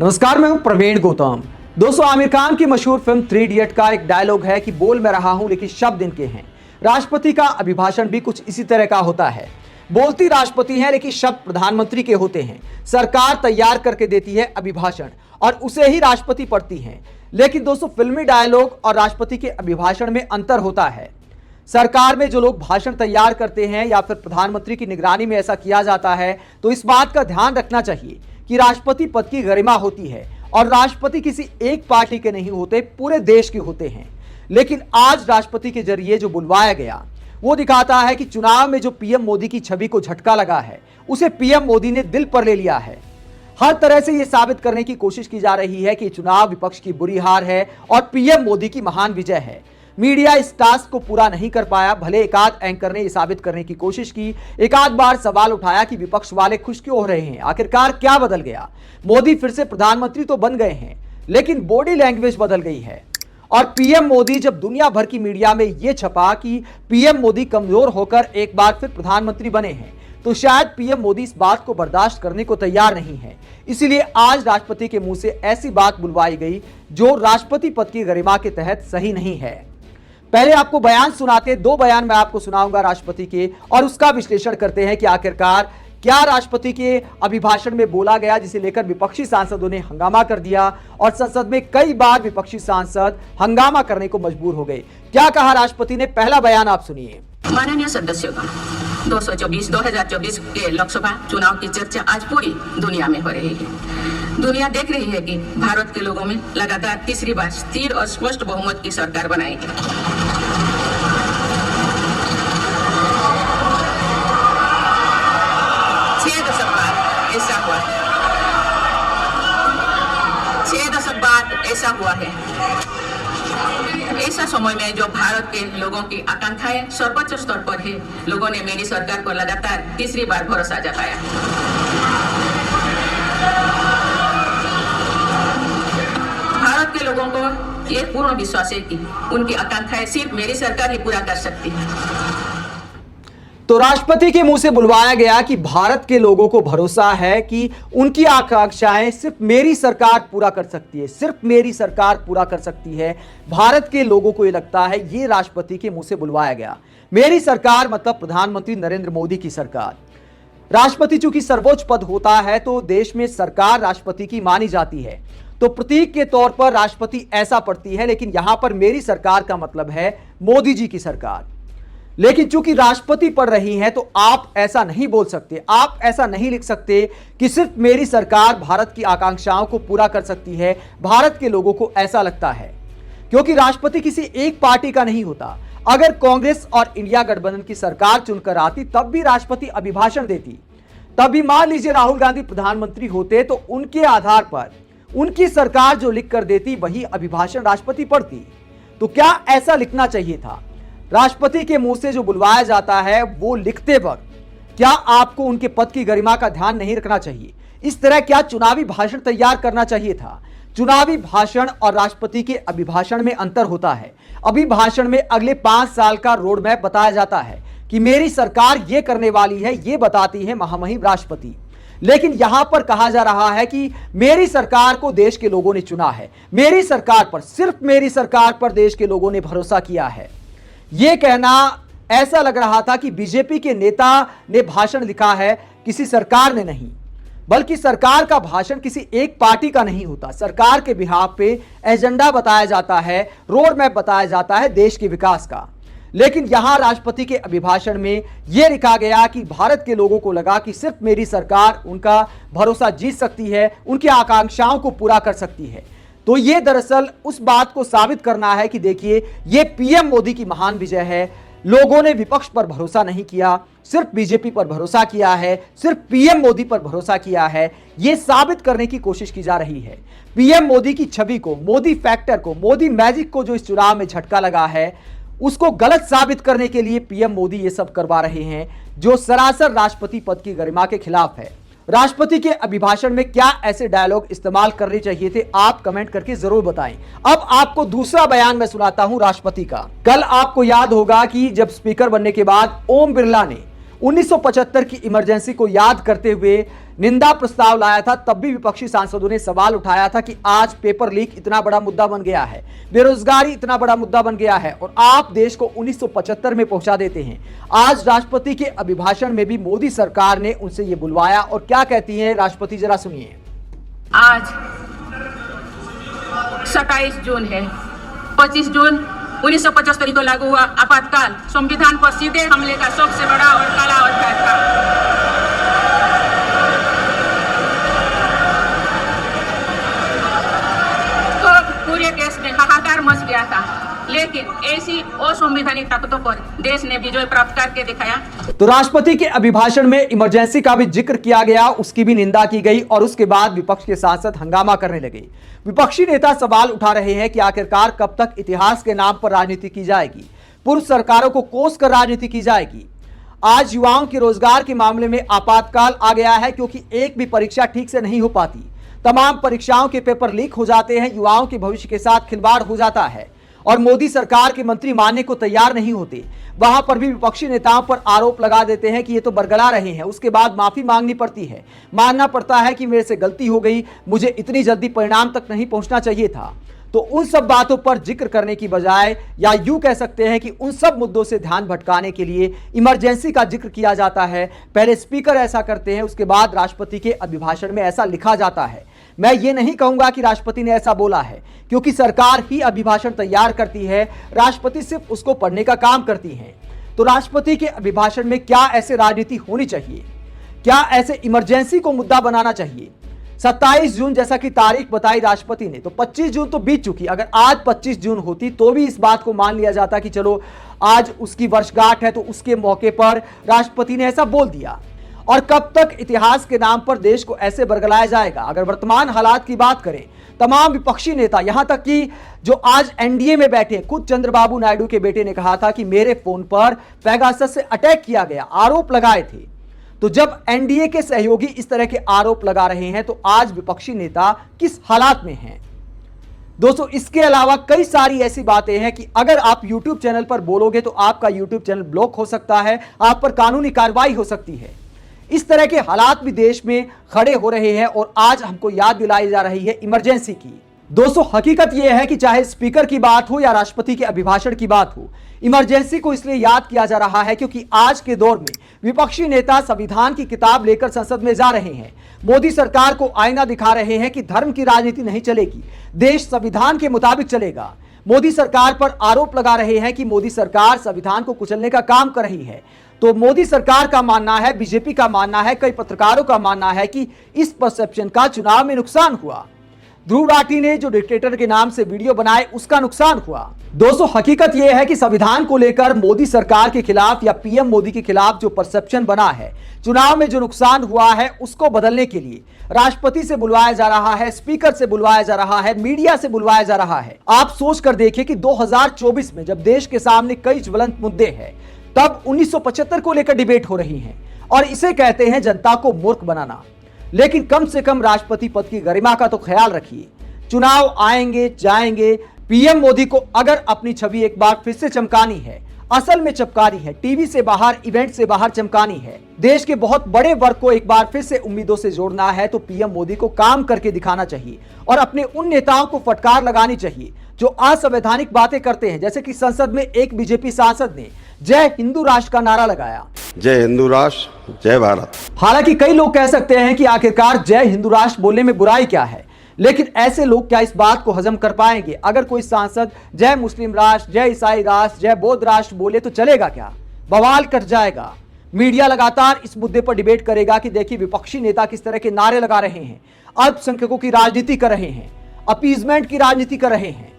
नमस्कार, मैं हूं प्रवीण गौतम। दोस्तों, आमिर खान की मशहूर फिल्म 3 इडियट का एक डायलॉग है कि बोल मैं रहा हूं लेकिन शब्द इनके हैं। राष्ट्रपति का अभिभाषण भी कुछ इसी तरह का होता है। बोलती राष्ट्रपति हैं लेकिन शब्द प्रधानमंत्री के होते हैं। सरकार तैयार करके देती है अभिभाषण और उसे ही राष्ट्रपति पढ़ती हैं। लेकिन दोस्तों, फिल्मी डायलॉग और राष्ट्रपति के अभिभाषण में अंतर होता है। सरकार में जो लोग भाषण तैयार करते हैं या फिर प्रधानमंत्री की निगरानी में ऐसा किया जाता है, तो इस बात का ध्यान रखना चाहिए कि राष्ट्रपति पद की गरिमा होती है और राष्ट्रपति किसी एक पार्टी के नहीं होते, पूरे देश के होते हैं। लेकिन आज राष्ट्रपति के जरिए जो बुलवाया गया वो दिखाता है कि चुनाव में जो पीएम मोदी की छवि को झटका लगा है, उसे पीएम मोदी ने दिल पर ले लिया है। हर तरह से यह साबित करने की कोशिश की जा रही है कि चुनाव विपक्ष की बुरी हार है और पीएम मोदी की महान विजय है। मीडिया इस टास्क को पूरा नहीं कर पाया। भले एकाध एंकर ने यह साबित करने की कोशिश की, एकाध बार सवाल उठाया कि विपक्ष वाले खुश क्यों हो रहे हैं, आखिरकार क्या बदल गया। मोदी फिर से प्रधानमंत्री तो बन गए हैं, लेकिन बॉडी लैंग्वेज बदल गई है। और पीएम मोदी, जब दुनिया भर की मीडिया में यह छपा कि पीएम मोदी कमजोर होकर एक बार फिर प्रधानमंत्री बने हैं, तो शायद पीएम मोदी इस बात को बर्दाश्त करने को तैयार नहीं है। इसलिए आज राष्ट्रपति के मुंह से ऐसी बात बुलवाई गई जो राष्ट्रपति पद की गरिमा के तहत सही नहीं है। पहले आपको बयान सुनाते, दो बयान मैं आपको सुनाऊंगा राष्ट्रपति के, और उसका विश्लेषण करते हैं कि आखिरकार क्या राष्ट्रपति के अभिभाषण में बोला गया जिसे लेकर विपक्षी सांसदों ने हंगामा कर दिया और संसद में कई बार विपक्षी सांसद हंगामा करने को मजबूर हो गए। क्या कहा राष्ट्रपति ने, पहला बयान आप सुनिए। माननीय सदस्यों, 2024 के लोकसभा चुनाव की चर्चा आज पूरी दुनिया में हो रही है। दुनिया देख रही है कि भारत के लोगों में लगातार तीसरी बार स्थिर और स्पष्ट बहुमत की सरकार बनाएगी। 6 दशक बाद ऐसा हुआ है। 6 दशक बाद ऐसा हुआ है। ऐसा समय में जो भारत के लोगों की आकांक्षाएं सर्वोच्च स्तर पर है, लोगों ने मेरी सरकार को लगातार तीसरी बार भरोसा जताया। भारत के लोगों को ये पूर्ण विश्वास है कि उनकी आकांक्षाएं सिर्फ मेरी सरकार ही पूरा कर सकती है। तो राष्ट्रपति के मुंह से बुलवाया गया कि भारत के लोगों को भरोसा है कि उनकी आकांक्षाएं सिर्फ मेरी सरकार पूरा कर सकती है, सिर्फ मेरी सरकार पूरा कर सकती है। भारत के लोगों को यह लगता है, ये राष्ट्रपति के मुंह से बुलवाया गया। मेरी सरकार मतलब प्रधानमंत्री नरेंद्र मोदी की सरकार। राष्ट्रपति चूंकि सर्वोच्च पद होता है तो देश में सरकार राष्ट्रपति की मानी जाती है, तो प्रतीक के तौर पर राष्ट्रपति ऐसा पढ़ती है। लेकिन यहां पर मेरी सरकार का मतलब है मोदी जी की सरकार। लेकिन चूंकि राष्ट्रपति पढ़ रही हैं, तो आप ऐसा नहीं बोल सकते, आप ऐसा नहीं लिख सकते कि सिर्फ मेरी सरकार भारत की आकांक्षाओं को पूरा कर सकती है। भारत के लोगों को ऐसा लगता है, क्योंकि राष्ट्रपति किसी एक पार्टी का नहीं होता। अगर कांग्रेस और इंडिया गठबंधन की सरकार चुनकर आती, तब भी राष्ट्रपति अभिभाषण देती। तब भी मान लीजिए राहुल गांधी प्रधानमंत्री होते, तो उनके आधार पर उनकी सरकार जो लिख कर देती, वही अभिभाषण राष्ट्रपति पढ़ती। तो क्या ऐसा लिखना चाहिए था? राष्ट्रपति के मुंह से जो बुलवाया जाता है, वो लिखते वक्त क्या आपको उनके पद की गरिमा का ध्यान नहीं रखना चाहिए? इस तरह क्या चुनावी भाषण तैयार करना चाहिए था? चुनावी भाषण और राष्ट्रपति के अभिभाषण में अंतर होता है। अभिभाषण में अगले 5 साल का रोड मैप बताया जाता है कि मेरी सरकार ये करने वाली है, ये बताती है महामहिम राष्ट्रपति। लेकिन यहां पर कहा जा रहा है कि मेरी सरकार को देश के लोगों ने चुना है, मेरी सरकार पर, सिर्फ मेरी सरकार पर देश के लोगों ने भरोसा किया है। यह कहना ऐसा लग रहा था कि बीजेपी के नेता ने भाषण लिखा है, किसी सरकार ने नहीं, बल्कि सरकार का भाषण किसी एक पार्टी का नहीं होता। सरकार के बिहाफ पे एजेंडा बताया जाता है, रोड मैप बताया जाता है देश के विकास का। लेकिन यहां राष्ट्रपति के अभिभाषण में यह लिखा गया कि भारत के लोगों को लगा कि सिर्फ मेरी सरकार उनका भरोसा जीत सकती है, उनकी आकांक्षाओं को पूरा कर सकती है। तो ये दरअसल उस बात को साबित करना है कि देखिए, ये पीएम मोदी की महान विजय है। लोगों ने विपक्ष पर भरोसा नहीं किया, सिर्फ बीजेपी पर भरोसा किया है, सिर्फ पीएम मोदी पर भरोसा किया है। यह साबित करने की कोशिश की जा रही है। पीएम मोदी की छवि को, मोदी फैक्टर को, मोदी मैजिक को जो इस चुनाव में झटका लगा है, उसको गलत साबित करने के लिए पीएम मोदी ये सब करवा रहे हैं, जो सरासर राष्ट्रपति पद की गरिमा के खिलाफ है। राष्ट्रपति के अभिभाषण में क्या ऐसे डायलॉग इस्तेमाल करने चाहिए थे, आप कमेंट करके जरूर बताएं। अब आपको दूसरा बयान मैं सुनाता हूं राष्ट्रपति का। कल आपको याद होगा कि जब स्पीकर बनने के बाद ओम बिरला ने 1975 की इमरजेंसी को याद करते हुए निंदा प्रस्ताव लाया था, तब भी विपक्षी सांसदों ने सवाल उठाया था कि आज पेपर लीक इतना बड़ा मुद्दा बन गया है, बेरोजगारी इतना बड़ा मुद्दा बन गया है और आप देश को 1975 में पहुंचा देते हैं। आज राष्ट्रपति के अभिभाषण में भी मोदी सरकार ने उनसे ये बुलवाया और क्या कहती हैं राष्ट्रपति, जरा सुनिए। आज 27 जून है। 25 जून 1975 को लागू हुआ आपातकाल संविधान पर सीधे हमले का सबसे बड़ा और काला अध्याय था। पूरे देश में हाहाकार मच गया था, लेकिन ऐसी असंवैधानिक ताकतों पर देश ने विजय प्राप्त करके दिखाया। तो राष्ट्रपति के अभिभाषण में इमरजेंसी का भी जिक्र किया गया, उसकी भी निंदा की गई और उसके बाद विपक्ष के सांसद हंगामा करने लगे। विपक्षी नेता सवाल उठा रहे हैं कि आखिरकार कब तक इतिहास के नाम पर राजनीति की जाएगी, पूर्व सरकारों को कोस कर राजनीति की जाएगी। आज युवाओं के रोजगार के मामले में आपातकाल आ गया है, क्योंकि एक भी परीक्षा ठीक से नहीं हो पाती, तमाम परीक्षाओं के पेपर लीक हो जाते हैं, युवाओं के भविष्य के साथ खिलवाड़ हो जाता है और मोदी सरकार के मंत्री मानने को तैयार नहीं होते। वहां पर भी विपक्षी नेताओं पर आरोप लगा देते हैं कि ये तो बरगला रहे हैं, उसके बाद माफी मांगनी पड़ती है, मानना पड़ता है कि मेरे से गलती हो गई, मुझे इतनी जल्दी परिणाम तक नहीं पहुंचना चाहिए था। तो उन सब बातों पर जिक्र करने की बजाय, या यूं कह सकते हैं कि उन सब मुद्दों से ध्यान भटकाने के लिए इमरजेंसी का जिक्र किया जाता है। पहले स्पीकर ऐसा करते हैं, उसके बाद राष्ट्रपति के अभिभाषण में ऐसा लिखा जाता है। मैं ये नहीं कहूंगा कि राष्ट्रपति ने ऐसा बोला है, क्योंकि सरकार ही अभिभाषण तैयार करती है, राष्ट्रपति सिर्फ उसको पढ़ने का काम करती है। तो राष्ट्रपति के अभिभाषण में क्या ऐसे राजनीति होनी चाहिए? क्या ऐसे इमरजेंसी को मुद्दा बनाना चाहिए? 27 जून जैसा कि तारीख बताई राष्ट्रपति ने, तो 25 जून तो बीत चुकी। अगर आज 25 जून होती तो भी इस बात को मान लिया जाता कि चलो आज उसकी वर्षगांठ है, तो उसके मौके पर राष्ट्रपति ने ऐसा बोल दिया। और कब तक इतिहास के नाम पर देश को ऐसे बरगलाया जाएगा? अगर वर्तमान हालात की बात करें, तमाम विपक्षी नेता, यहां तक कि जो आज एनडीए में बैठे, खुद चंद्रबाबू नायडू के बेटे ने कहा था कि मेरे फोन पर पेगासस से अटैक किया गया, आरोप लगाए थे। तो जब एनडीए के सहयोगी इस तरह के आरोप लगा रहे हैं, तो आज विपक्षी नेता किस हालात में हैं? दोस्तों, इसके अलावा कई सारी ऐसी बातें हैं कि अगर आप YouTube चैनल पर बोलोगे तो आपका YouTube चैनल ब्लॉक हो सकता है, आप पर कानूनी कार्रवाई हो सकती है। इस तरह के हालात भी देश में खड़े हो रहे हैं और आज हमको याद दिलाई जा रही है इमरजेंसी की। दोस्तों, हकीकत यह है कि चाहे स्पीकर की बात हो या राष्ट्रपति के अभिभाषण की बात हो, इमरजेंसी को इसलिए याद किया जा रहा है क्योंकि आज के दौर में विपक्षी नेता संविधान की किताब लेकर संसद में जा रहे हैं, मोदी सरकार को आईना दिखा रहे हैं कि धर्म की राजनीति नहीं चलेगी, देश संविधान के मुताबिक चलेगा। मोदी सरकार पर आरोप लगा रहे हैं कि मोदी सरकार संविधान को कुचलने का काम कर रही है। तो मोदी सरकार का मानना है, बीजेपी का मानना है, कई पत्रकारों का मानना है कि इस परसेप्शन का चुनाव में नुकसान हुआ। ध्रुव राठी ने जो डिक्टेटर के नाम से वीडियो बनाए, उसका नुकसान हुआ। दोस्तों, हकीकत यह है कि संविधान को लेकर मोदी सरकार के खिलाफ या पीएम मोदी के खिलाफ जो परसेप्शन बना है, चुनाव में जो नुकसान हुआ है, उसको बदलने के लिए राष्ट्रपति से बुलवाया जा रहा है, स्पीकर से बुलवाया जा रहा है, मीडिया से बुलवाया जा रहा है। आप सोच कर देखिए कि 2024 में जब देश के सामने कई ज्वलंत मुद्दे हैं, तब 1975 को लेकर डिबेट हो रही है और इसे कहते हैं जनता को मूर्ख बनाना। लेकिन कम से कम राष्ट्रपति पद की गरिमा का तो ख्याल रखिए। चुनाव आएंगे जाएंगे, पीएम मोदी को अगर अपनी छवि एक बार फिर से चमकानी है, असल में चमकानी है, टीवी से बाहर, इवेंट से बाहर चमकानी है, देश के बहुत बड़े वर्ग को एक बार फिर से उम्मीदों से जोड़ना है, तो पीएम मोदी को काम करके दिखाना चाहिए और अपने उन नेताओं को फटकार लगानी चाहिए जो असंवैधानिक बातें करते हैं। जैसे कि संसद में एक बीजेपी सांसद ने जय हिंदू राष्ट्र का नारा लगाया, जय हिंदू राष्ट्र, जय भारत। हालांकि कई लोग कह सकते हैं कि आखिरकार जय हिंदू राष्ट्र बोलने में बुराई क्या है, लेकिन ऐसे लोग क्या इस बात को हजम कर पाएंगे? अगर कोई सांसद जय मुस्लिम राष्ट्र, जय ईसाई राष्ट्र, जय बौद्ध राष्ट्र बोले तो चलेगा क्या? बवाल कर जाएगा। मीडिया लगातार इस मुद्दे पर डिबेट करेगा कि देखिए विपक्षी नेता किस तरह के नारे लगा रहे हैं, अल्पसंख्यकों की राजनीति कर रहे हैं, अपीजमेंट की राजनीति कर रहे हैं।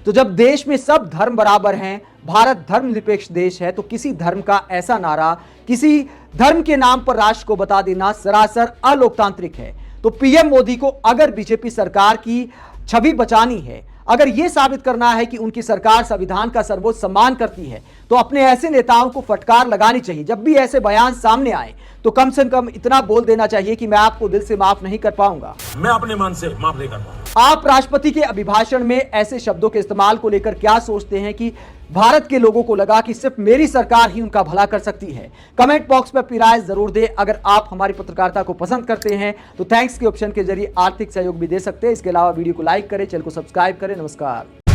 तो जब देश में सब धर्म बराबर हैं, भारत धर्मनिरपेक्ष देश है, तो किसी धर्म का ऐसा नारा, किसी धर्म के नाम पर राष्ट्र को बता देना सरासर अलोकतांत्रिक है। तो पीएम मोदी को अगर बीजेपी सरकार की छवि बचानी है, अगर यह साबित करना है कि उनकी सरकार संविधान का सर्वोच्च सम्मान करती है, तो अपने ऐसे नेताओं को फटकार लगानी चाहिए। जब भी ऐसे बयान सामने आए तो कम से कम इतना बोल देना चाहिए कि मैं आपको दिल से माफ नहीं कर पाऊंगा, मैं अपने मन से माफ नहीं कर पाऊंगा। आप राष्ट्रपति के अभिभाषण में ऐसे शब्दों के इस्तेमाल को लेकर क्या सोचते हैं कि भारत के लोगों को लगा कि सिर्फ मेरी सरकार ही उनका भला कर सकती है। कमेंट बॉक्स में अपनी राय जरूर दें। अगर आप हमारी पत्रकारिता को पसंद करते हैं तो थैंक्स के ऑप्शन के जरिए आर्थिक सहयोग भी दे सकते हैं। इसके अलावा वीडियो को लाइक करें, चैनल को सब्सक्राइब करें। नमस्कार।